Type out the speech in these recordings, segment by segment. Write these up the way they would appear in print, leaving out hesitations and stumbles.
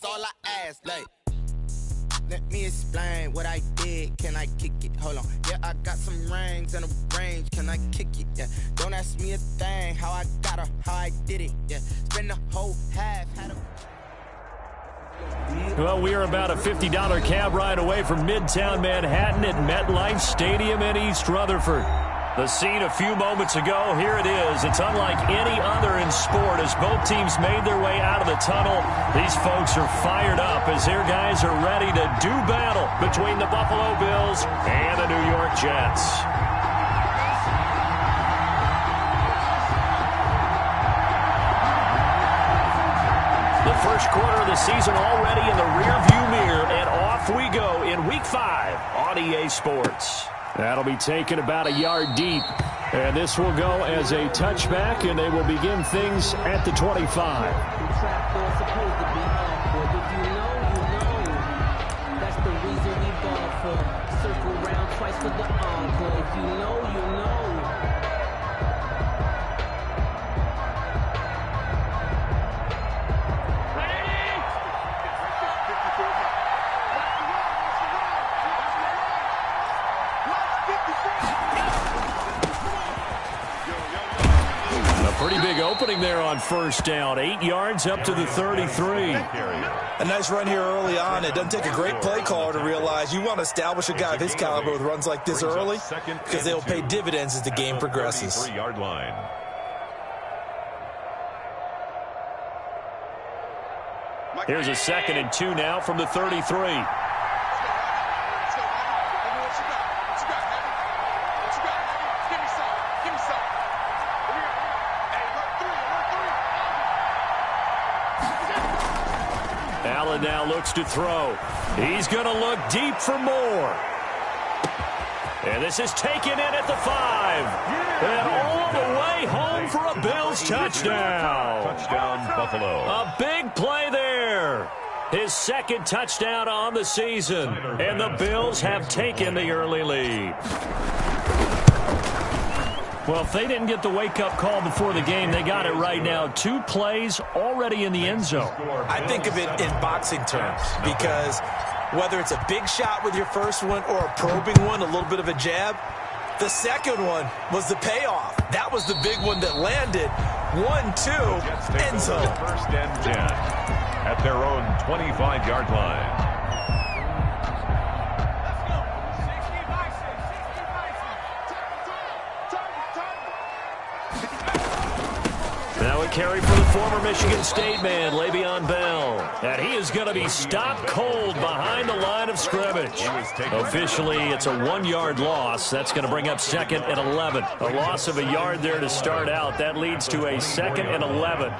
all I ask. Like, let me explain what I did. Can I kick it? Hold on. Yeah, I got some rings and a range. Can I kick it? Yeah. Don't ask me a thing. How I got her, how I did it. Yeah. Spend the whole half. Had a Well, we are about a $50 cab ride away from Midtown Manhattan at MetLife Stadium in East Rutherford. The scene a few moments ago, here it is. It's unlike any other in sport as both teams made their way out of the tunnel. These folks are fired up as their guys are ready to do battle between the Buffalo Bills and the New York Jets. The first quarter of the season already in the rearview mirror, and off we go in Week 5 on EA Sports. That'll be taken about a yard deep, and this will go as a touchback, and they will begin things at the 25. That's the reason we ball for. Circle round twice for the encore. If you know, you know. Pretty big opening there on first down. 8 yards up to the 33. A nice run here early on. It doesn't take a great play caller to realize you want to establish a guy of his caliber with runs like this early because they will pay dividends as the game progresses. 33-yard line. Here's a 2nd and 2 now from the 33. Allen now looks to throw. He's going to look deep for more. And this is taken in at the 5. And all the way home for a Bills touchdown. Touchdown, Buffalo. A big play there. His 2nd touchdown on the season. And the Bills have taken the early lead. Well, if they didn't get the wake-up call before the game, they got it right now. 2 plays already in the end zone. I think of it in boxing terms because whether it's a big shot with your first one or a probing one, a little bit of a jab, the second one was the payoff. That was the big one that landed. 1-2, end zone. First and 10 at their own 25-yard line. Now a carry for the former Michigan State man, Le'Veon Bell. And he is going to be stopped cold behind the line of scrimmage. Officially, it's a 1-yard loss. That's going to bring up 2nd and 11. A loss of a yard there to start out. That leads to a 2nd and 11.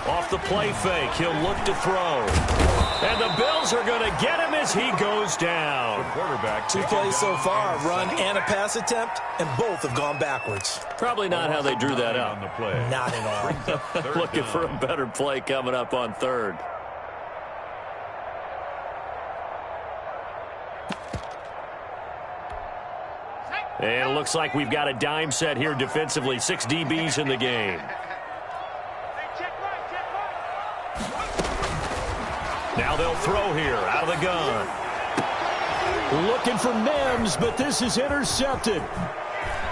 Off the play fake, he'll look to throw. And the Bills are going to get him as he goes down. Quarterback. 2 plays so far, a run and a pass attempt, and both have gone backwards. Probably not how they drew that up. Not at all. Looking for a better play coming up on 3rd. And it looks like we've got a dime set here defensively. 6 DBs in the game. Now they'll throw here out of the gun. Looking for Mims, but this is intercepted.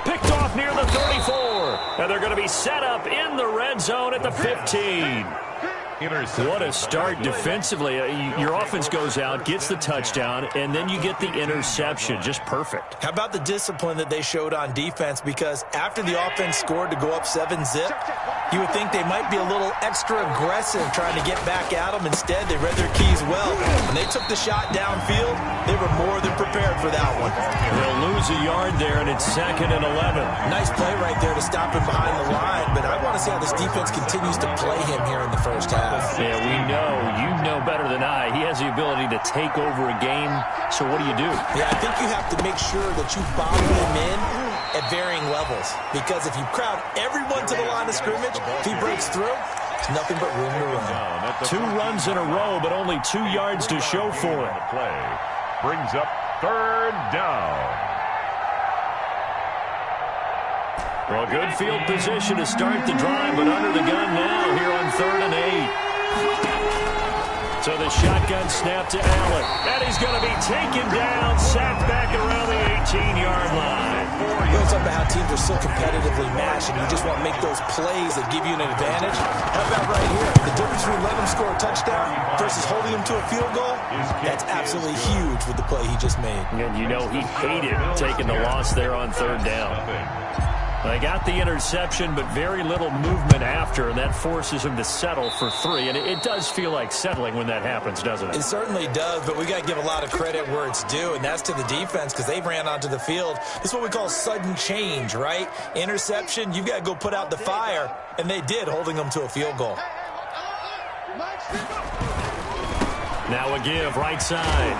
Picked off near the 34. And they're going to be set up in the red zone at the 15. What a start defensively. Your offense goes out, gets the touchdown, and then you get the interception. Just perfect. How about the discipline that they showed on defense? Because after the offense scored to go up 7-zip, you would think they might be a little extra aggressive trying to get back at them. Instead, they read their keys well. When they took the shot downfield, they were more than prepared for that one. They'll lose a yard there, and it's 2nd and 11. Nice play right there to stop him behind the line, but I want to see how this defense continues to play him here in the first half. Yeah, we know. You know better than I. He has the ability to take over a game, so what do you do? Yeah, I think you have to make sure that you bottle him in at varying levels, because if you crowd everyone to the line of scrimmage, if he breaks through, there's nothing but room to run. 2 runs in a row, but only 2 yards to show for it. Play brings up 3rd down. Well, good field position to start the drive, but under the gun now here on 3rd and 8. So the shotgun snap to Allen. And he's going to be taken down, sacked back around the 18-yard line. You know something about how teams are so competitively matched and you just want to make those plays that give you an advantage? How about right here? The difference between letting them score a touchdown versus holding them to a field goal? That's absolutely huge with the play he just made. And you know he hated taking the loss there on third down. They got the interception, but very little movement after, and that forces him to settle for 3. And it does feel like settling when that happens, doesn't it? It certainly does, but we got to give a lot of credit where it's due, and that's to the defense because they ran onto the field. This is what we call sudden change, right? Interception, you've got to go put out the fire, and they did, holding them to a field goal. Now a give, right side.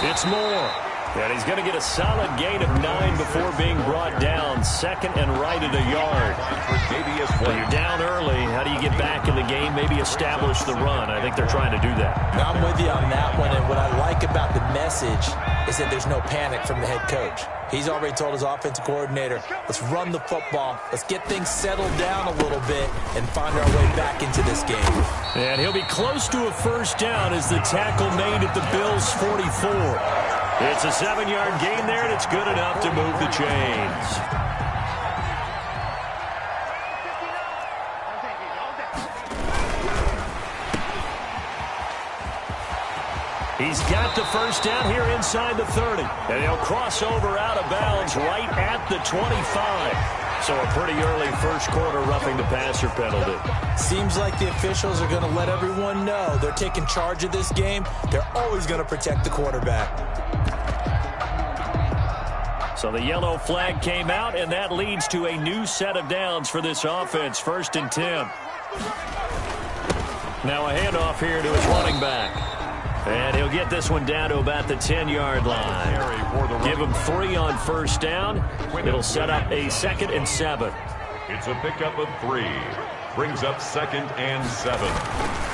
It's Moore. And he's going to get a solid gain of 9 before being brought down. Second and right at a yard. Well, you're down early. How do you get back in the game? Maybe establish the run. I think they're trying to do that. Now, I'm with you on that one, and what I like about the message is that there's no panic from the head coach. He's already told his offensive coordinator, let's run the football, let's get things settled down a little bit, and find our way back into this game. And he'll be close to a first down as the tackle made at the Bills' 44. It's a 7-yard gain there, and it's good enough to move the chains. He's got the first down here inside the 30. And he'll cross over out of bounds right at the 25. So a pretty early first quarter roughing the passer penalty. Seems like the officials are going to let everyone know they're taking charge of this game. They're always going to protect the quarterback. So the yellow flag came out, and that leads to a new set of downs for this offense. 1st and 10. Now a handoff here to his running back. And he'll get this one down to about the 10-yard line. Give him 3 on first down. It'll set up a 2nd and 7. It's a pickup of 3. Brings up 2nd and 7.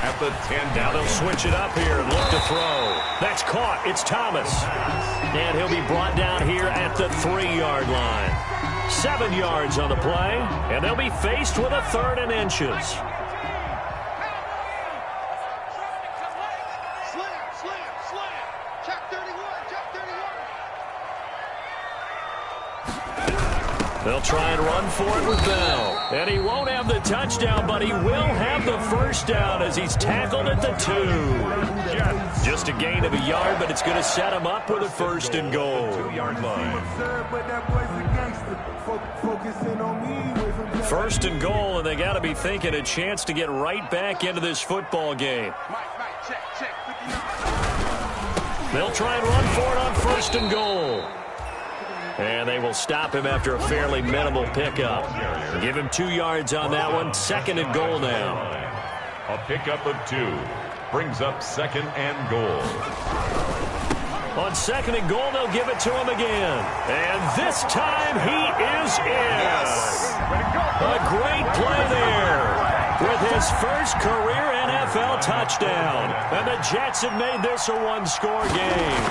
At the 10. Now they'll switch it up here and look to throw. That's caught. It's Thomas. And he'll be brought down here at the 3-yard line. 7 yards on the play. And they'll be faced with a 3rd and inches. They'll try and run for it with Bell. And he won't have the touchdown, but he will have the first down as he's tackled at the 2. Just a gain of a yard, but it's going to set him up with a 1st and goal. 2-yard line. 1st and goal, and they got to be thinking a chance to get right back into this football game. They'll try and run for it on 1st and goal. And they will stop him after a fairly minimal pickup. Give him 2 yards on that one. 2nd and goal now. A pickup of 2. Brings up 2nd and goal. On 2nd and goal, they'll give it to him again. And this time he is in. Yes. A great play there with his first career NFL touchdown. And the Jets have made this a 1-score game.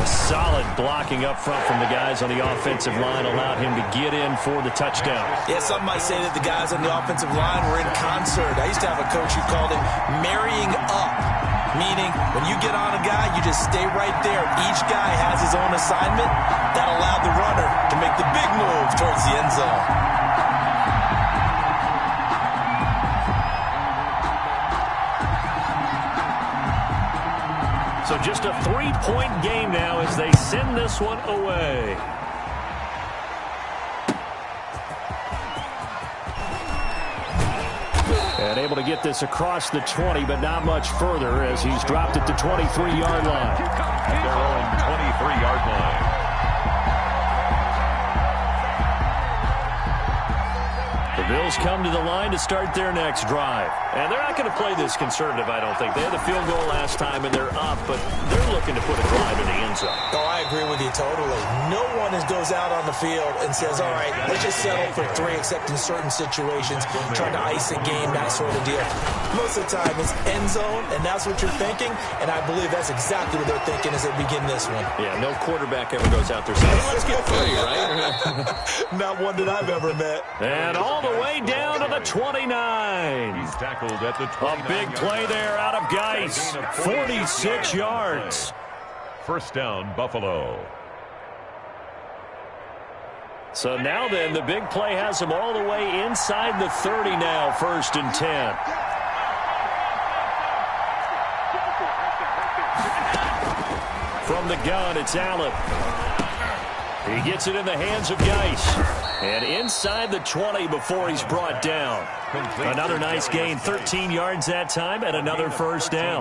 Solid blocking up front from the guys on the offensive line allowed him to get in for the touchdown. Yeah, some might say that the guys on the offensive line were in concert. I used to have a coach who called it marrying up, meaning when you get on a guy, you just stay right there. Each guy has his own assignment. That allowed the runner to make the big move towards the end zone. So just a 3-point game now as they send this one away. And able to get this across the 20, but not much further as he's dropped at the 23-yard line. At their own 23-yard line. The Bills come to the line to start their next drive. And they're not going to play this conservative, I don't think. They had the field goal last time, and they're up, but they're looking to put a drive in the end zone. Oh, I agree with you totally. No one goes out on the field and says, all right, let's just settle for 3, except in certain situations, trying to ice a game, that sort of deal. Most of the time, it's end zone, and that's what you're thinking, and I believe that's exactly what they're thinking as they begin this one. Yeah, no quarterback ever goes out there saying, let's get 3, right? Not one that I've ever met. And all the way down to the 29. He's tackled tackled at the 29. A big play there out of Geis. 46 yards. First down, Buffalo. So now then, the big play has him all the way inside the 30 now, 1st and 10. From the gun, it's Allen. He gets it in the hands of Geis. And inside the 20 before he's brought down. Another nice gain, 13 yards that time, and another first down.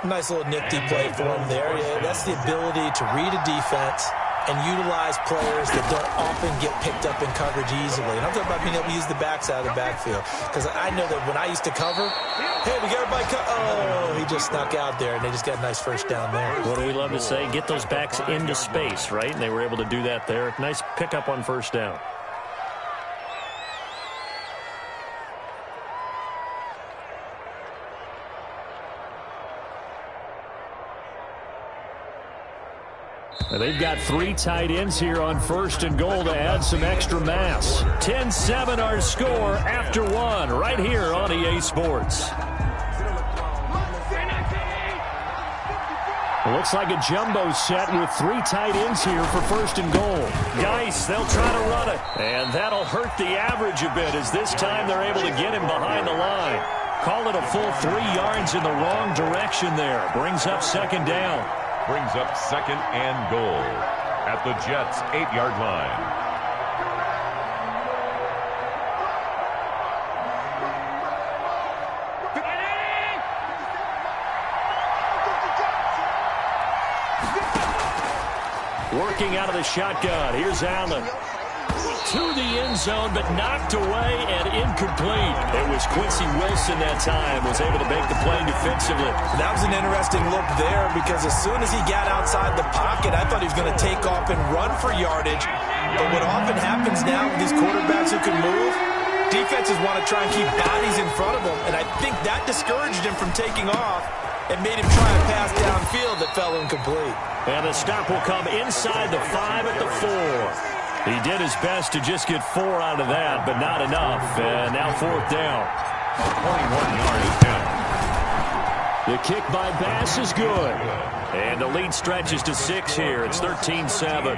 Nice little nifty play for him there. Yeah, that's the ability to read a defense and utilize players that don't often get picked up in coverage easily. And I'm talking about being able to use the backside of the backfield. Because I know that when I used to cover, hey, we got everybody oh, he just snuck out there, and they just got a nice first down there. What do we love to say? Get those backs into space, right? And they were able to do that there. Nice pickup on first down. They've got 3 tight ends here on 1st and goal to add some extra mass. 10-7 our score after 1 right here on EA Sports. It looks like a jumbo set with 3 tight ends here for 1st and goal. Geis, they'll try to run it. And that'll hurt the average a bit as this time they're able to get him behind the line. Call it a full 3 yards in the wrong direction there. Brings up 2nd down. Brings up 2nd and goal at the Jets' 8-yard line. Working out of the shotgun. Here's Allen. To the end zone, but knocked away and incomplete. It was Quincy Wilson that time was able to make the play defensively. That was an interesting look there because as soon as he got outside the pocket, I thought he was going to take off and run for yardage. But what often happens now with these quarterbacks who can move, defenses want to try and keep bodies in front of them, and I think that discouraged him from taking off and made him try a pass downfield that fell incomplete. And the stop will come inside the 5 at the 4. He did his best to just get 4 out of that, but not enough. And now 4th down. 21 yard attempt. The kick by Bass is good. And the lead stretches to 6 here. It's 13-7.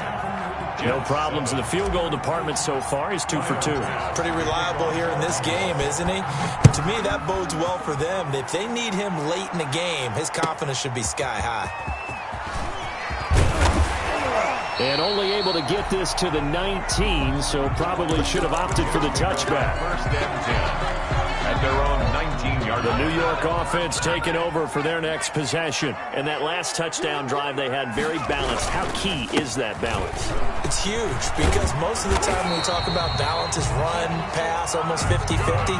No problems in the field goal department so far. He's 2 for 2. Pretty reliable here in this game, isn't he? And to me, that bodes well for them. If they need him late in the game, his confidence should be sky high. And only able to get this to the 19, so probably should have opted for the touchback. 1st and 10 at their own 19-yard The line. New York offense taking over for their next possession. And that last touchdown drive they had very balanced. How key is that balance? It's huge because most of the time when we talk about balance is run, pass, almost 50-50.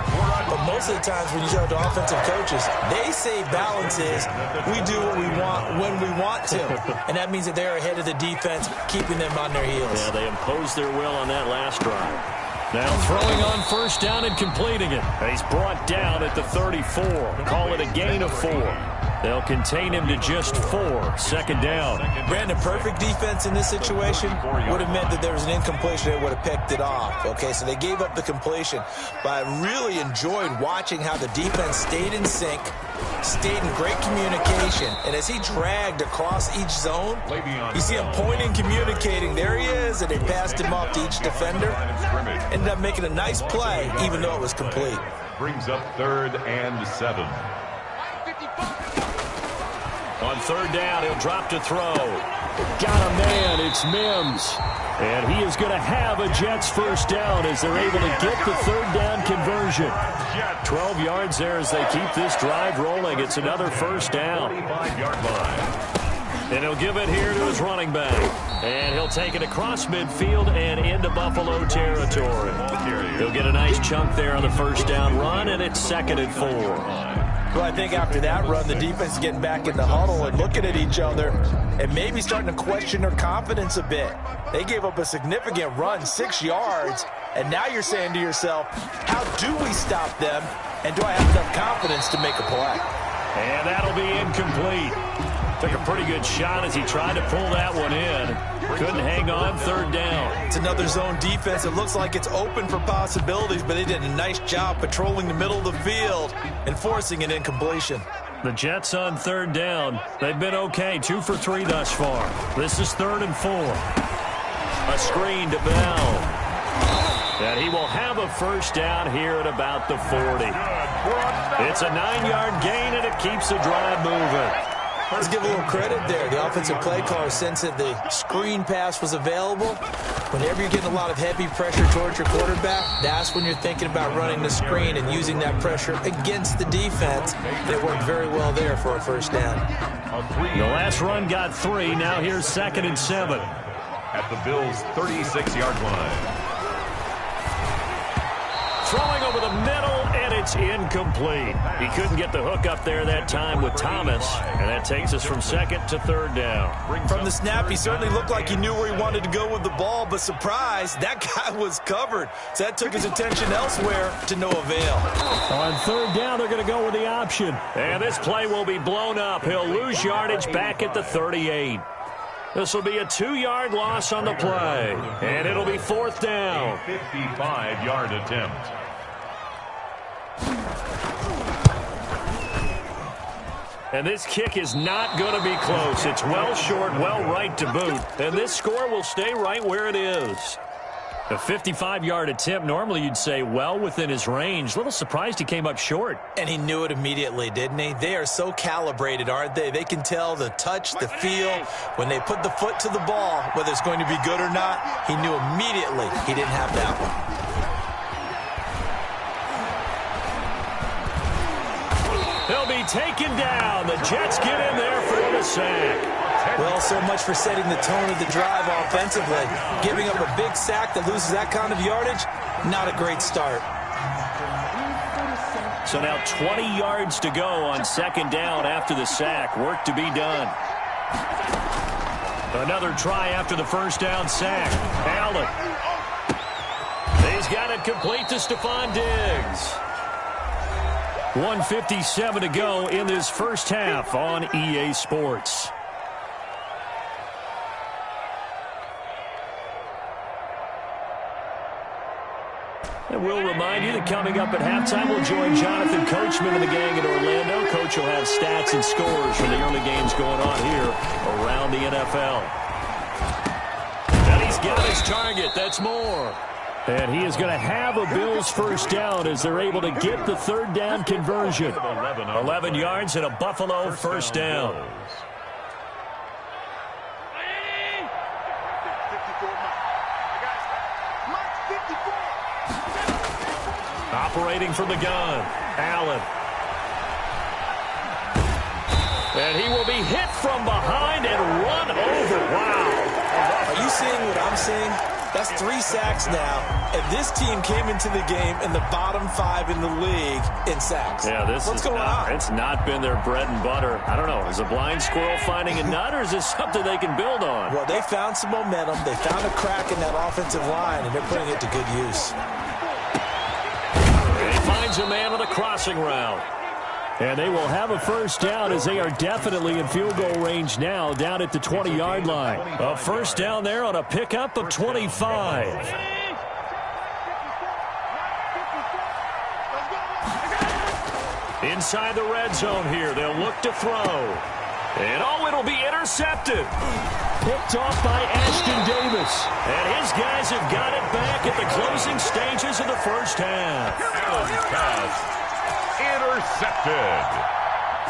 But most of the times when you talk to offensive coaches, they say balance is we do what we want when we want to. And that means that they're ahead of the defense, keeping them on their heels. Yeah, they imposed their will on that last drive. Now throwing on 1st down and completing it. He's brought down at the 34. Call it a gain of 4. They'll contain him to just 4. 2nd down. Brandon, perfect defense in this situation would have meant that there was an incompletion. They would have picked it off. Okay, so they gave up the completion. But I really enjoyed watching how the defense stayed in sync, stayed in great communication. And as he dragged across each zone, you see him pointing, communicating. There he is, and they passed him off to each defender. Ended up making a nice play, even though it was complete. Brings up 3rd and 7. On 3rd down, he'll drop to throw. Got a man, it's Mims. And he is going to have a Jets 1st down as they're able to get the 3rd down conversion. 12 yards there as they keep this drive rolling. It's another 1st down. 45-yard line. And he'll give it here to his running back. And he'll take it across midfield and into Buffalo territory. He'll get a nice chunk there on the 1st down run, and it's 2nd and 4. Well, I think after that run, the defense is getting back in the huddle and looking at each other and maybe starting to question their confidence a bit. They gave up a significant run, 6 yards, and now you're saying to yourself, how do we stop them, and do I have enough confidence to make a play? And that'll be incomplete. Took a pretty good shot as he tried to pull that one in. Couldn't hang on third down. It's another zone defense. It looks like it's open for possibilities, but they did a nice job patrolling the middle of the field and forcing an incompletion. The Jets on third down. They've been okay, 2 for 3 thus far. This is 3rd and 4. A screen to Bell. And he will have a first down here at about the 40. It's a 9-yard gain, and it keeps the drive moving. Let's give a little credit there. The offensive play caller sensed that the screen pass was available. Whenever you're getting a lot of heavy pressure towards your quarterback, that's when you're thinking about running the screen and using that pressure against the defense. They worked very well there for a first down. The last run got 3. Now here's 2nd and 7. At the Bills' 36-yard line. Throwing over the middle, and it's incomplete. He couldn't get the hook up there that time with Thomas, and that takes us from 2nd to 3rd down. From the snap, he certainly looked like he knew where he wanted to go with the ball, but surprise, that guy was covered. So that took his attention elsewhere to no avail. On 3rd down, they're going to go with the option. And this play will be blown up. He'll lose yardage back at the 38. This will be a 2-yard loss on the play, and it'll be 4th down. A 55-yard attempt. And this kick is not going to be close. It's well short, well right to boot. And this score will stay right where it is. A 55-yard attempt, normally you'd say well within his range. A little surprised he came up short. And he knew it immediately, didn't he? They are so calibrated, aren't they? They can tell the touch, the feel. When they put the foot to the ball, whether it's going to be good or not, he knew immediately he didn't have that one. He'll be taken down. The Jets get in there for the sack. Well, so much for setting the tone of the drive offensively. Giving up a big sack that loses that kind of yardage, not a great start. So now 20 yards to go on 2nd down after the sack. Work to be done. Another try after the first down sack. Allen. He's got it complete to Stephon Diggs. 1:57 to go in this first half on EA Sports. And we'll remind you that coming up at halftime, we'll join Jonathan Coachman and the gang in Orlando. Coach will have stats and scores from the early games going on here around the NFL. And he's got his target. That's more. And he is going to have a Bills first down as they're able to get the 3rd down conversion. 11 yards and a Buffalo first down. Operating from the gun, Allen. And he will be hit from behind and run over. Wow. Are you seeing what I'm seeing? That's 3 sacks now, and this team came into the game in the bottom 5 in the league in sacks. Yeah, what's going on? It's not been their bread and butter. I don't know. Is a blind squirrel finding a nut, or is this something they can build on? Well, they found some momentum. They found a crack in that offensive line, and they're putting it to good use. And he finds a man on the crossing route. And they will have a first down as they are definitely in field goal range now down at the 20-yard line. A first down there on a pickup of 25. Inside the red zone here. They'll look to throw. And it'll be intercepted. Picked off by Ashton Davis. And his guys have got it back at the closing stages of the first half. Pass intercepted.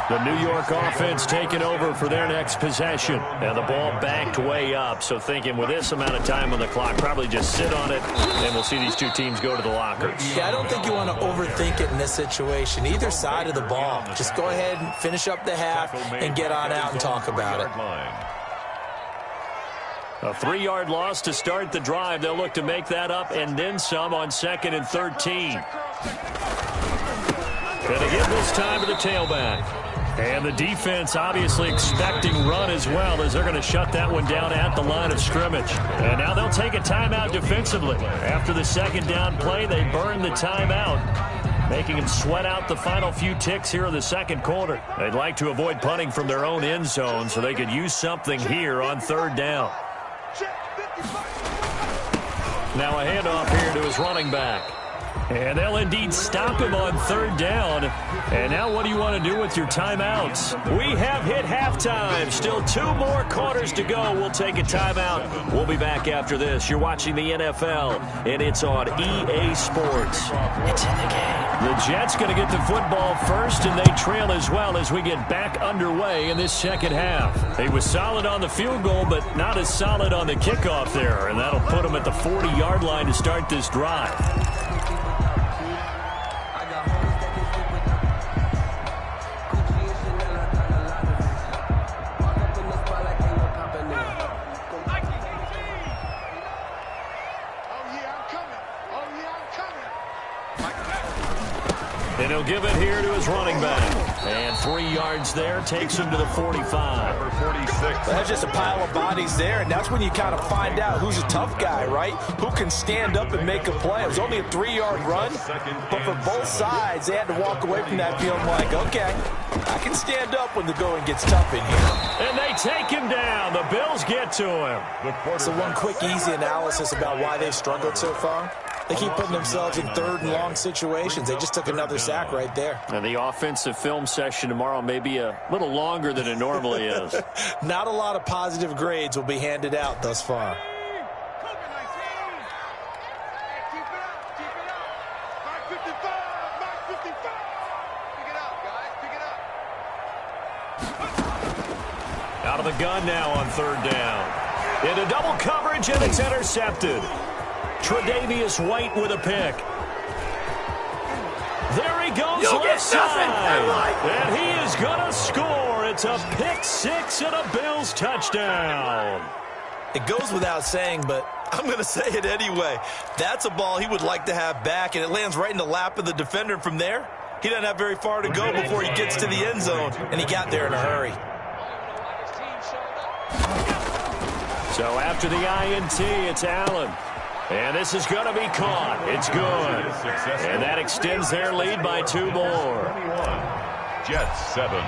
The New York offense taking over for their next possession. And the ball backed way up. So thinking with this amount of time on the clock, probably just sit on it, and we'll see these two teams go to the lockers. Yeah, I don't think you want to overthink it in this situation. Either side of the ball. Just go ahead and finish up the half and get on out and talk about it. A 3-yard loss to start the drive. They'll look to make that up and then some on 2nd and 13. Going to give this time to the tailback. And the defense obviously expecting run as well, as they're going to shut that one down at the line of scrimmage. And now they'll take a timeout defensively. After the 2nd down play, they burn the timeout. making them sweat out the final few ticks here in the second quarter. They'd like to avoid punting from their own end zone so they could use something here on third down. Now a handoff here to his running back. And they'll indeed stop him on third down. And now what do you want to do with your timeouts? We have hit halftime. Still 2 more quarters to go. We'll take a timeout. We'll be back after this. You're watching the NFL, and it's on EA Sports. It's in the game. The Jets going to get the football first, and they trail as well as we get back underway in this second half. He was solid on the field goal, but not as solid on the kickoff there, and that'll put him at the 40-yard line to start this drive. And he'll give it here to his running back. And 3 yards there takes him to the 45. Number 46. That's just a pile of bodies there, and that's when you kind of find out who's a tough guy, right? Who can stand up and make a play. It was only a 3-yard run, but for both sides, they had to walk away from that feeling like, okay, I can stand up when the going gets tough in here. And they take him down. The Bills get to him. So one quick, easy analysis about why they've struggled so far. They keep putting themselves in third and long situations. They just took another sack right there. And the offensive film session tomorrow may be a little longer than it normally is. Not a lot of positive grades will be handed out thus far. Out of the gun now on third down. Into double coverage, and it's intercepted. Tre'Davious White with a pick. There he goes left side. And he is going to score. It's a pick six and a Bills touchdown. It goes without saying, but I'm going to say it anyway. That's a ball he would like to have back, and it lands right in the lap of the defender. From there, he doesn't have very far to go before he gets to the end zone, and he got there in a hurry. So after the INT, it's Allen. And this is going to be caught. It's good. And that extends their lead by 2 more. Jets 7.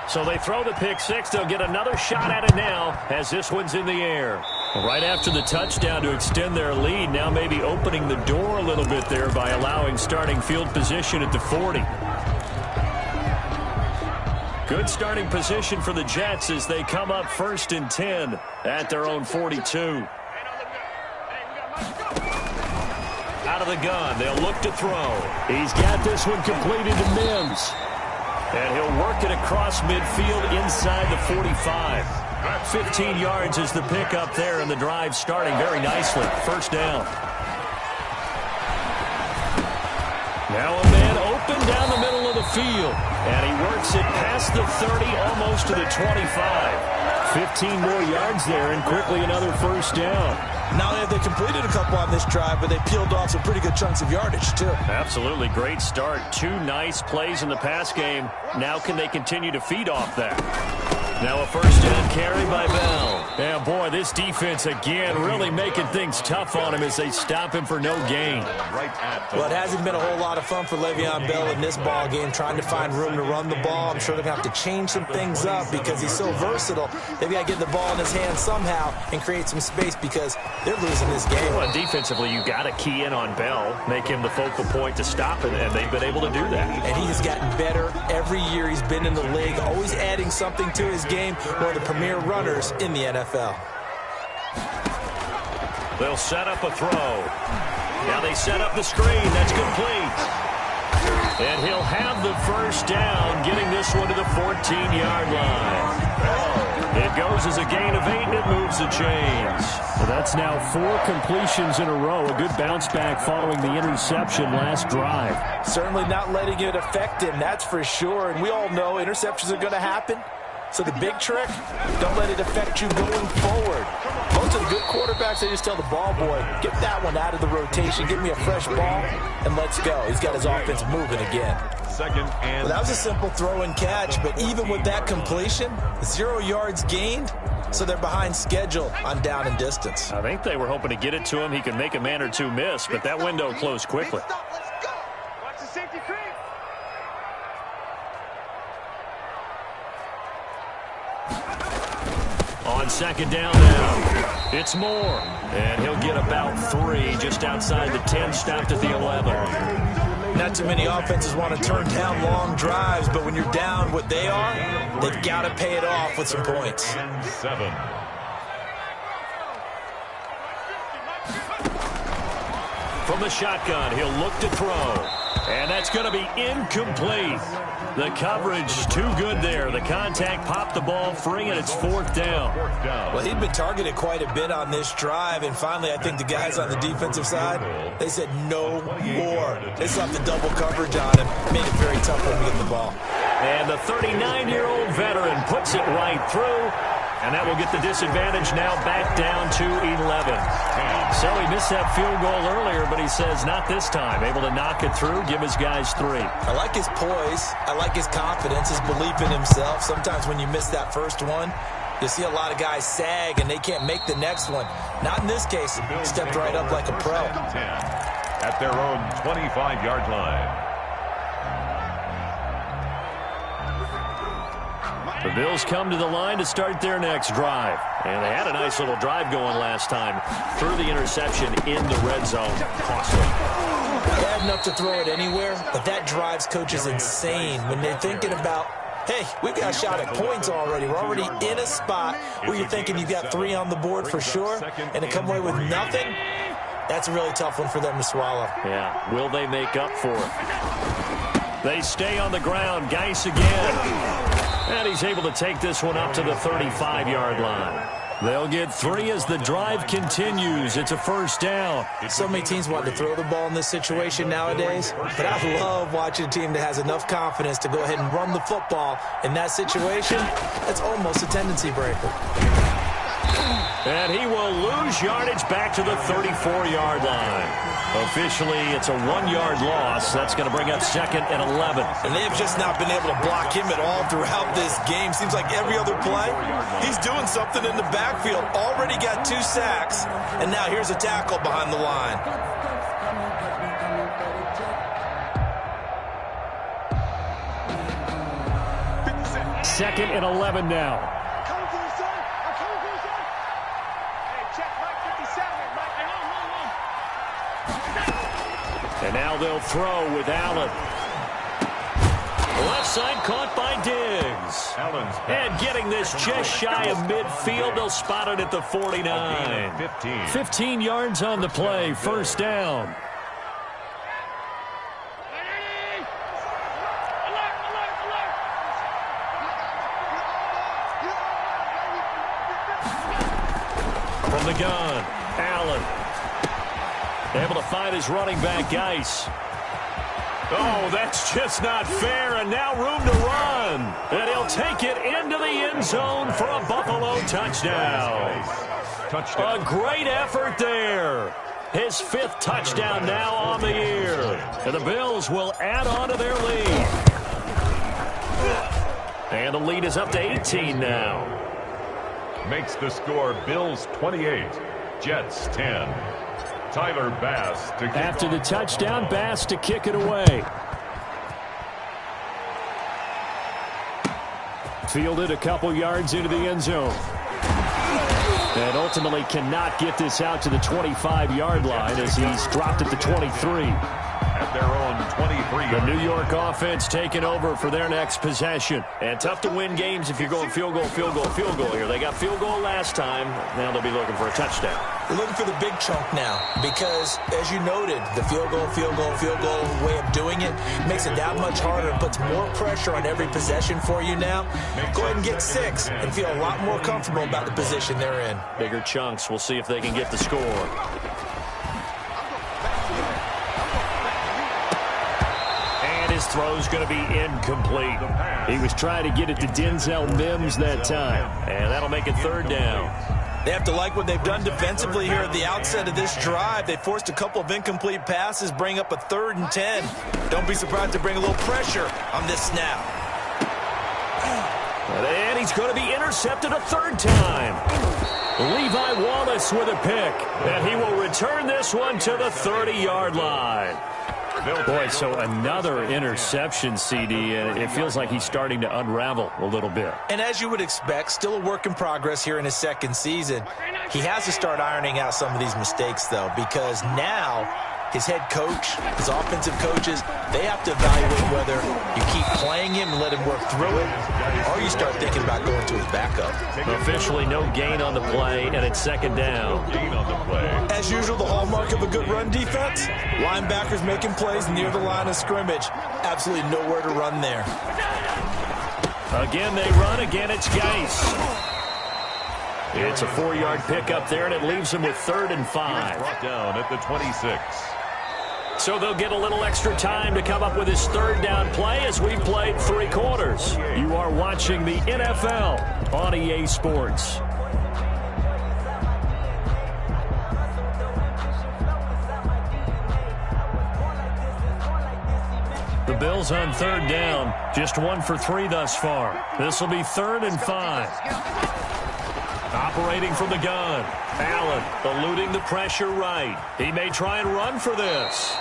So they throw the pick six. They'll get another shot at it now as this one's in the air. Right after the touchdown to extend their lead, now maybe opening the door a little bit there by allowing starting field position at the 40. Good starting position for the Jets as they come up 1st and 10 at their own 42. Out of the gun, they'll look to throw. He's got this one completed to Mims. And he'll work it across midfield inside the 45. 15 yards is the pickup there, and the drive starting very nicely. First down. Now a man open down the middle of the field. And he works it past the 30, almost to the 25. 15 more yards there, and quickly another first down. Not only have they completed a couple on this drive, but they peeled off some pretty good chunks of yardage, too. Absolutely. Great start. 2 nice plays in the pass game. Now can they continue to feed off that? Now a first down carry by Bell. And boy, this defense again really making things tough on him as they stop him for no gain. Well, it hasn't been a whole lot of fun for Le'Veon Bell in this ball game, trying to find room to run the ball. I'm sure they're going to have to change some things up because he's so versatile. They've got to get the ball in his hands somehow and create some space because they're losing this game. Well, defensively, you got to key in on Bell, make him the focal point to stop it, and they've been able to do that. And he has gotten better every year he's been in the league, always adding something to his game. One of the premier runners in the NFL. They'll set up a throw. Now they set up the screen. That's complete. And he'll have the first down, getting this one to the 14-yard line. It goes as a gain of 8, and it moves the chains. Well, that's now 4 completions in a row. A good bounce back following the interception last drive. Certainly not letting it affect him, that's for sure. And we all know interceptions are going to happen. So the big trick, don't let it affect you going forward. Most of the good quarterbacks, they just tell the ball boy, get that one out of the rotation, give me a fresh ball, and let's go. He's got his offense moving again. Second and well, that was a simple throw and catch, but even with that completion, 0 yards gained, so they're behind schedule on down and distance. I think they were hoping to get it to him. He could make a man or two miss, but that window closed quickly. On second down now, it's Moore. And he'll get about 3 just outside the 10, stopped at the 11. Not too many offenses want to turn down long drives, but when you're down what they are, they've got to pay it off with some points. And 7. From the shotgun, he'll look to throw. And that's going to be incomplete. The coverage too good there. The contact popped the ball free, and it's 4th down. Well, he'd been targeted quite a bit on this drive, and finally I think the guys on the defensive side, they said no more. They slapped the double coverage on him. Made it very tough for him to get the ball. And the 39-year-old veteran puts it right through. And that will get the disadvantage now back down to 11. So he missed that field goal earlier, but he says not this time. Able to knock it through, give his guys 3. I like his poise. I like his confidence, his belief in himself. Sometimes when you miss that first one, you see a lot of guys sag and they can't make the next one. Not in this case. Stepped right up like a pro. At their own 25-yard line. The Bills come to the line to start their next drive. And they had a nice little drive going last time. Threw the interception in the red zone. Costly. Bad enough to throw it anywhere, but that drives coaches insane when they're thinking about, hey, we've got a shot at points already. We're already in a spot where you're thinking you've got 3 on the board for sure, and to come away with nothing, that's a really tough one for them to swallow. Yeah, will they make up for it? They stay on the ground. Geis again. And he's able to take this one up to the 35-yard line. They'll get 3 as the drive continues. It's a 1st down. So many teams want to throw the ball in this situation nowadays, but I love watching a team that has enough confidence to go ahead and run the football. In that situation, that's almost a tendency breaker. And he will lose yardage back to the 34-yard line. Officially, it's a 1-yard loss. That's going to bring up 2nd and 11. And they've just not been able to block him at all throughout this game. Seems like every other play, he's doing something in the backfield. Already got 2 sacks, and now here's a tackle behind the line. Second and 11 now. And now they'll throw with Allen. Left side caught by Diggs. And getting this just shy of midfield, they'll spot it at the 49. 15 yards on the play, 1st down. From the gun, Allen. Able to find his running back, Geis. Oh, that's just not fair, and now room to run. And he'll take it into the end zone for a Buffalo touchdown. A great effort there. His 5th touchdown now on the year. And the Bills will add on to their lead. And the lead is up to 18 now. Makes the score Bills 28, Jets 10. Tyler Bass to kick After the touchdown, Bass to kick it away. Fielded a couple yards into the end zone. And ultimately cannot get this out to the 25-yard line as he's dropped at the 23. At their own 23. The New York offense taking over for their next possession. And tough to win games if you're going field goal, field goal, field goal here. They got field goal last time. Now they'll be looking for a touchdown. They're looking for the big chunk now because, as you noted, the field goal way of doing it makes it that much harder and puts more pressure on every possession for you now. Go ahead and get 6 and feel a lot more comfortable about the position they're in. Bigger chunks. We'll see if they can get the score. His throw's going to be incomplete. He was trying to get it to Denzel Mims that time. And that'll make it 3rd down. They have to like what they've done defensively here at the outset of this drive. They forced a couple of incomplete passes, bring up a 3rd and 10. Don't be surprised to bring a little pressure on this snap. And he's going to be intercepted a 3rd time. Levi Wallace with a pick. And he will return this one to the 30-yard line. Boy, so another interception, CD, and it feels like he's starting to unravel a little bit. And as you would expect, still a work in progress here in his second season. He has to start ironing out some of these mistakes, though, because now his head coach, his offensive coaches, they have to evaluate whether you keep playing him and let him work through it, or you start thinking about going to his backup. Officially no gain on the play, and it's second down. Gain on the play. As usual, the hallmark of a good run defense, linebackers making plays near the line of scrimmage. Absolutely nowhere to run there. Again, they run. Again, it's Geis. It's a 4-yard pickup there, and it leaves them with 3rd and 5. Brought down at the 26. So they'll get a little extra time to come up with his 3rd down play as we've played 3 quarters. You are watching the NFL on EA Sports. The Bills on 3rd down, just 1 for 3 thus far. This will be 3rd and 5. Operating from the gun. Allen eluding the pressure right. He may try and run for this.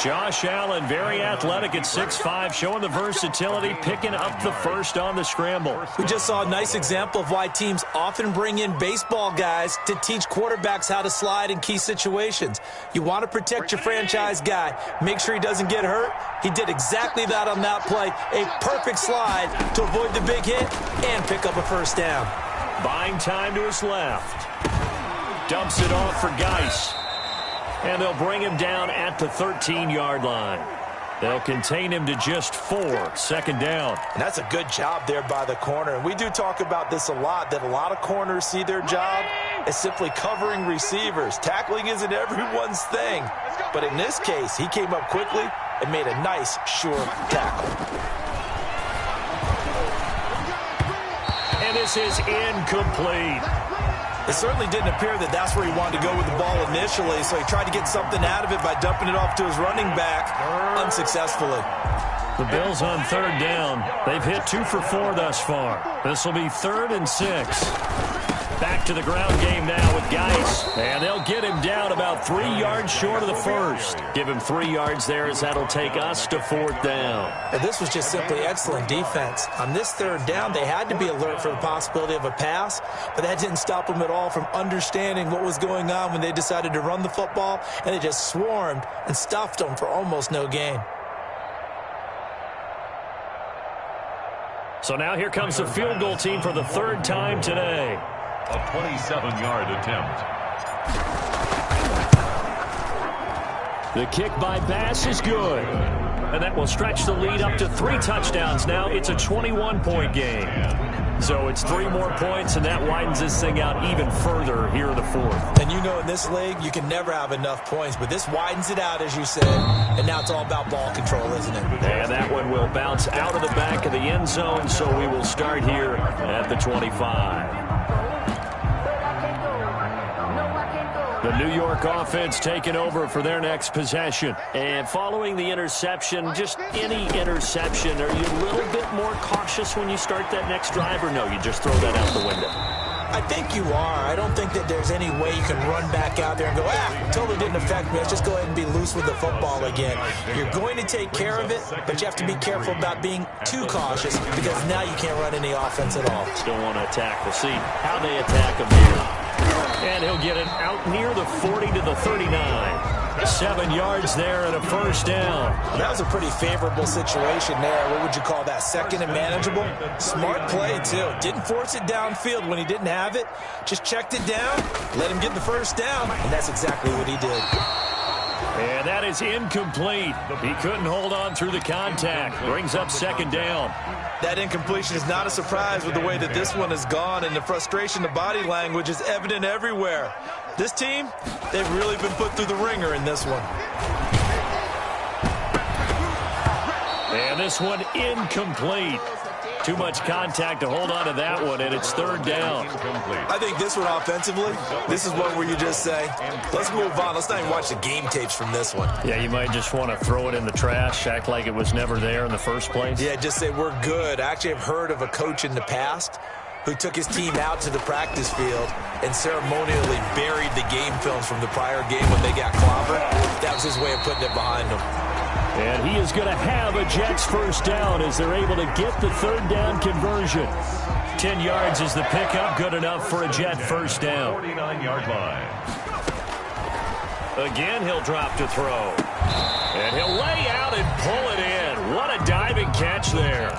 Josh Allen, very athletic at 6'5", showing the versatility, picking up the first on the scramble. We just saw a nice example of why teams often bring in baseball guys to teach quarterbacks how to slide in key situations. You want to protect your franchise guy. Make sure he doesn't get hurt. He did exactly that on that play. A perfect slide to avoid the big hit and pick up a first down. Buying time to his left. Dumps it off for Geis. And they'll bring him down at the 13-yard line. They'll contain him to just 4, 2nd down. And that's a good job there by the corner. And we do talk about this a lot, that a lot of corners see their job as simply covering receivers. Tackling isn't everyone's thing. But in this case, he came up quickly and made a nice, sure tackle. And this is incomplete. It certainly didn't appear that that's where he wanted to go with the ball initially, so he tried to get something out of it by dumping it off to his running back unsuccessfully. The Bills on 3rd down. They've hit 2 for 4 thus far. This will be 3rd and 6. Back to the ground game now with Geis. And they'll get him down about 3 yards short of the first. Give him 3 yards there as that'll take us to 4th down. And this was just simply excellent defense. On this 3rd down, they had to be alert for the possibility of a pass, but that didn't stop them at all from understanding what was going on when they decided to run the football, and they just swarmed and stuffed them for almost no gain. So now here comes the field goal team for the 3rd time today. A 27-yard attempt. The kick by Bass is good. And that will stretch the lead up to 3 touchdowns now. It's a 21-point game. So it's 3 more points, and that widens this thing out even further here in the 4th. And you know in this league, you can never have enough points, but this widens it out, as you said, and now it's all about ball control, isn't it? And that one will bounce out of the back of the end zone, so we will start here at the 25. The New York offense taking over for their next possession. And following the interception, just any interception, are you a little bit more cautious when you start that next drive, or no, you just throw that out the window? I think you are. I don't think that there's any way you can run back out there and go, totally didn't affect me. Let's just go ahead and be loose with the football again. You're going to take care of it, but you have to be careful about being too cautious because now you can't run any offense at all. Still want to attack. We'll see how they attack him here. And he'll get it out near the 40 to the 39. 7 yards there and a first down. That was a pretty favorable situation there. What would you call that? 2nd and manageable? Smart play, too. Didn't force it downfield when he didn't have it. Just checked it down, let him get the first down, and that's exactly what he did. And that is incomplete. He couldn't hold on through the contact. Brings up 2nd down. That incompletion is not a surprise with the way that this one has gone, and the frustration, the body language is evident everywhere. This team, they've really been put through the ringer in this one. And this one incomplete. Too much contact to hold on to that one, and it's 3rd down. I think this one offensively, this is one where you just say, let's move on. Let's not even watch the game tapes from this one. Yeah, you might just want to throw it in the trash, act like it was never there in the first place. Yeah, just say we're good. I actually have heard of a coach in the past who took his team out to the practice field and ceremonially buried the game films from the prior game when they got clobbered. That was his way of putting it behind them. And he is going to have a Jets first down as they're able to get the third down conversion. 10 yards is the pickup, good enough for a Jet first down. 49-yard line. Again, he'll drop to throw. And he'll lay out and pull it in. What a diving catch there.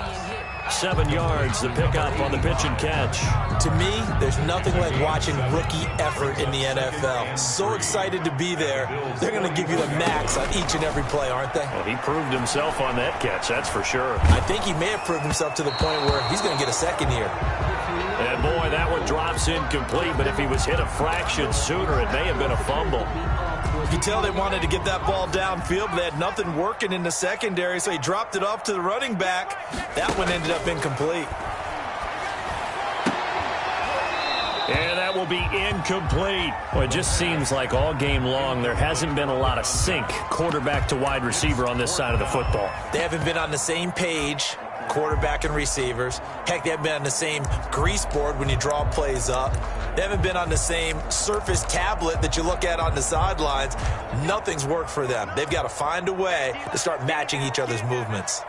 7 yards, the pickup on the pitch and catch. To me, there's nothing like watching rookie effort in the NFL. So excited to be there. They're going to give you the max on each and every play, aren't they? Well, he proved himself on that catch, that's for sure. I think he may have proved himself to the point where he's going to get a second here. And boy, that one drops incomplete, but if he was hit a fraction sooner, it may have been a fumble. You can tell they wanted to get that ball downfield, but they had nothing working in the secondary, so he dropped it off to the running back. That one ended up incomplete. And that will be incomplete. Well, it just seems like all game long there hasn't been a lot of sync quarterback to wide receiver on this side of the football. They haven't been on the same page, quarterback and receivers. Heck, they haven't been on the same grease board when you draw plays up. They haven't been on the same Surface tablet that you look at on the sidelines. Nothing's worked for them. They've got to find a way to start matching each other's movements.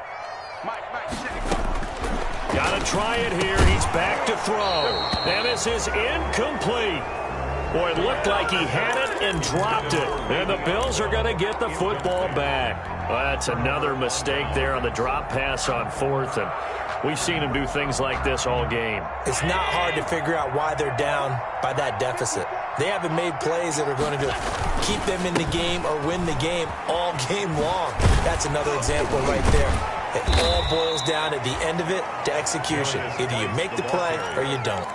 Got to try it here. He's back to throw. And this is incomplete. Boy, it looked like he had it and dropped it. And the Bills are going to get the football back. Well, that's another mistake there on the drop pass on fourth. And we've seen him do things like this all game. It's not hard to figure out why they're down by that deficit. They haven't made plays that are going to keep them in the game or win the game all game long. That's another example right there. It all boils down at the end of it to execution. Either you make the play or you don't.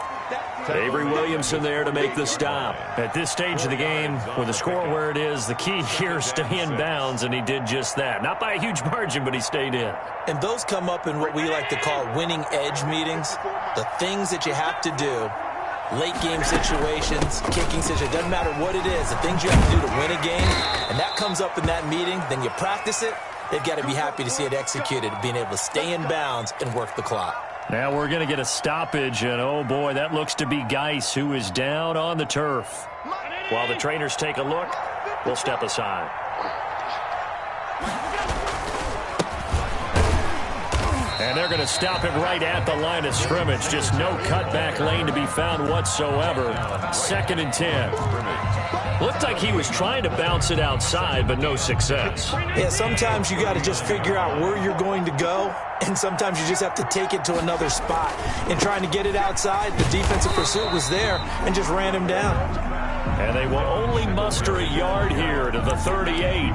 Avery Williamson there to make the stop. At this stage of the game, with the score where it is, the key here is stay in bounds, and he did just that. Not by a huge margin, but he stayed in. And those come up in what we like to call winning edge meetings. The things that you have to do, late game situations, kicking situations, doesn't matter what it is, the things you have to do to win a game, and that comes up in that meeting, then you practice it. They've got to be happy to see it executed, being able to stay in bounds and work the clock. Now we're going to get a stoppage, and oh boy, that looks to be Geis, who is down on the turf. While the trainers take a look, we'll step aside. And they're going to stop him right at the line of scrimmage. Just no cutback lane to be found whatsoever. 2nd and 10. Looked like he was trying to bounce it outside, but no success. Yeah, sometimes you got to just figure out where you're going to go, and sometimes you just have to take it to another spot. In trying to get it outside, the defensive pursuit was there and just ran him down. And they will only muster a yard here to the 38.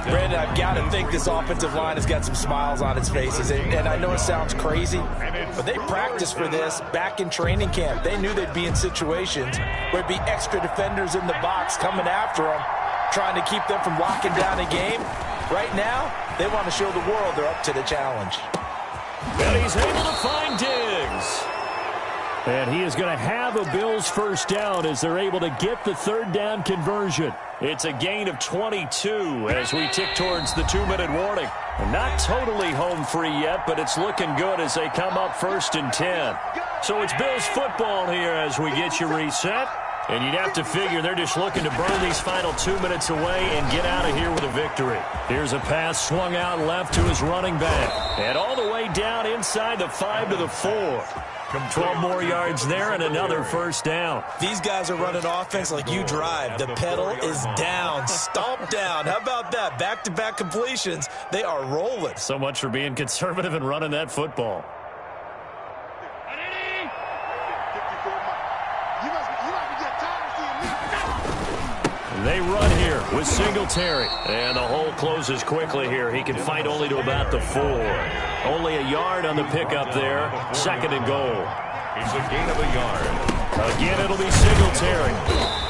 Brandon, I've got to think this offensive line has got some smiles on its faces. And I know it sounds crazy, but they practiced for this back in training camp. They knew they'd be in situations where it'd be extra defenders in the box coming after them, trying to keep them from locking down a game. Right now, they want to show the world they're up to the challenge. And he's able to find Diggs. And he is going to have a Bills first down as they're able to get the third down conversion. It's a gain of 22 as we tick towards the 2-minute warning. Not totally home free yet, but it's looking good as they come up 1st and 10. So it's Bills football here as we get you reset. And you'd have to figure they're just looking to burn these final 2 minutes away and get out of here with a victory. Here's a pass swung out left to his running back. And all the way down inside the 5 to the 4. 12 more yards there and another first down. These guys are running offense like you drive. The pedal is down, stomp down. How about that? Back-to-back completions. They are rolling. So much for being conservative and running that football. They run here with Singletary. And the hole closes quickly here. He can fight only to about the 4. Only a yard on the pickup there. 2nd and goal. It's a gain of a yard. Again, it'll be Singletary.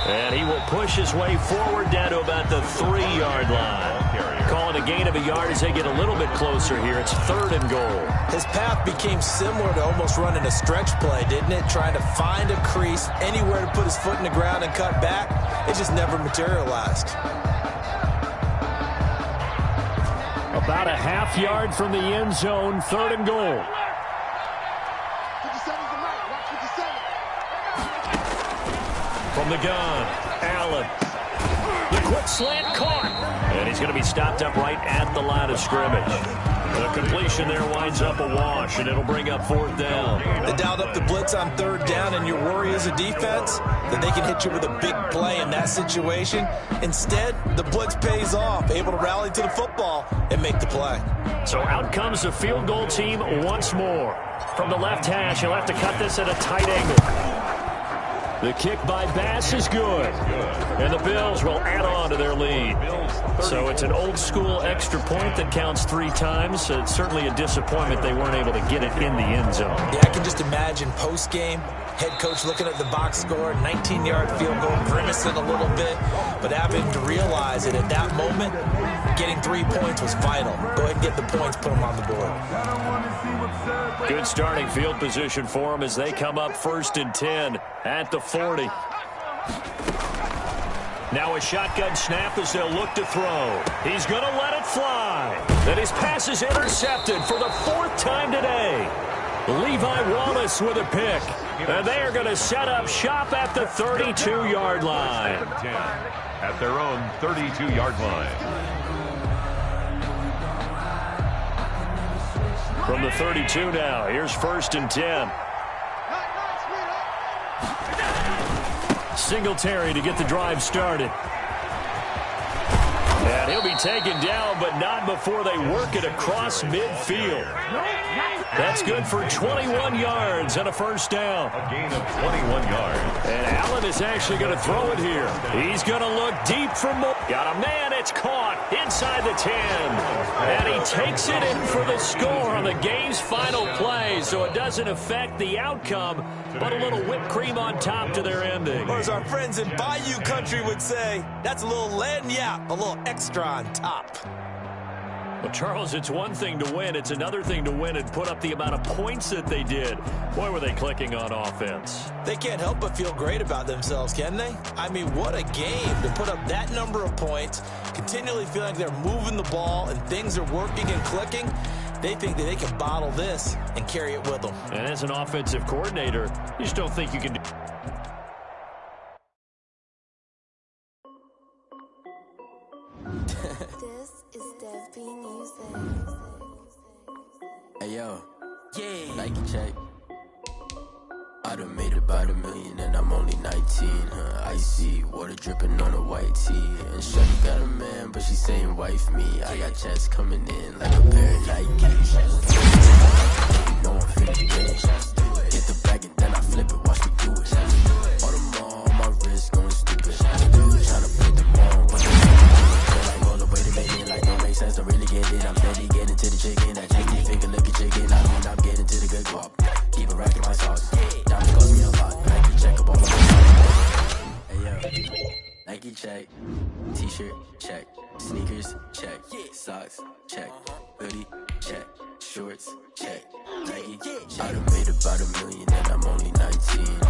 And he will push his way forward down to about the 3-yard line. Calling a gain of a yard as they get a little bit closer here. It's 3rd and goal. His path became similar to almost running a stretch play, didn't it? Trying to find a crease, anywhere to put his foot in the ground and cut back. It just never materialized. About a half yard from the end zone, 3rd and goal. From the gun, Allen. The quick slant caught. And he's going to be stopped up right at the line of scrimmage. The completion there winds up a wash, and it'll bring up 4th down. They dialed up the blitz on 3rd down, and your worry as a defense that they can hit you with a big play in that situation. Instead, the blitz pays off, able to rally to the football and make the play. So out comes the field goal team once more. From the left hash, he'll have to cut this at a tight angle. The kick by Bass is good. And the Bills will add on to their lead. So it's an old-school extra point that counts 3 times. It's certainly a disappointment they weren't able to get it in the end zone. Yeah, I can just imagine post-game, head coach looking at the box score, 19-yard field goal, grimacing a little bit, but having to realize that at that moment, getting 3 points was vital. Go ahead and get the points, put them on the board. Good starting field position for them as they come up 1st and 10 at the 40. Now a shotgun snap as they'll look to throw. He's going to let it fly. Then his pass is intercepted for the 4th time today. Levi Wallace with a pick. And they are going to set up shop at the 32-yard line. At their own 32-yard line. From the 32 now, here's 1st and 10. Singletary to get the drive started. And he'll be taken down, but not before they work it across midfield. That's good for 21 yards and a 1st down. A gain of 21 yards. And Allen is actually going to throw it here. He's going to look deep for more. Got a man, it's caught inside the 10. And he takes it in for the score on the game's final play, so it doesn't affect the outcome, but a little whipped cream on top to their ending. Or as our friends in Bayou Country would say, that's a little lagniappe, a little extra on top. Well, Charles, it's one thing to win. It's another thing to win and put up the amount of points that they did. Boy, were they clicking on offense. They can't help but feel great about themselves, can they? I mean, what a game to put up that number of points, continually feel like they're moving the ball and things are working and clicking. They think that they can bottle this and carry it with them. And as an offensive coordinator, you just don't think you can do. This is Dev B Music. Hey yo, yeah, Nike check. I done made about $1 million and I'm only 19. Icy water dripping on a white tee. And Shawty got a man, but she saying wife me. I got checks coming in like a pair of Nikes. You know I'm finna get it. Get the bag and then I flip it. Watch me do it. All the more on my wrist going stupid. Tryna put them on, but they like all the way to make it like don't make sense. I really get it. I'm steady getting to the chicken. That chicken finger looking chicken. I mean I'm getting to the good guap. Keep a rack in my sauce. Diamonds cost me a lot. Nike check up on my Hey yo, Nike check. T-shirt check. Sneakers check. Socks check. Hoodie check. Shorts check. Nike I done made about $1 million and I'm only 19.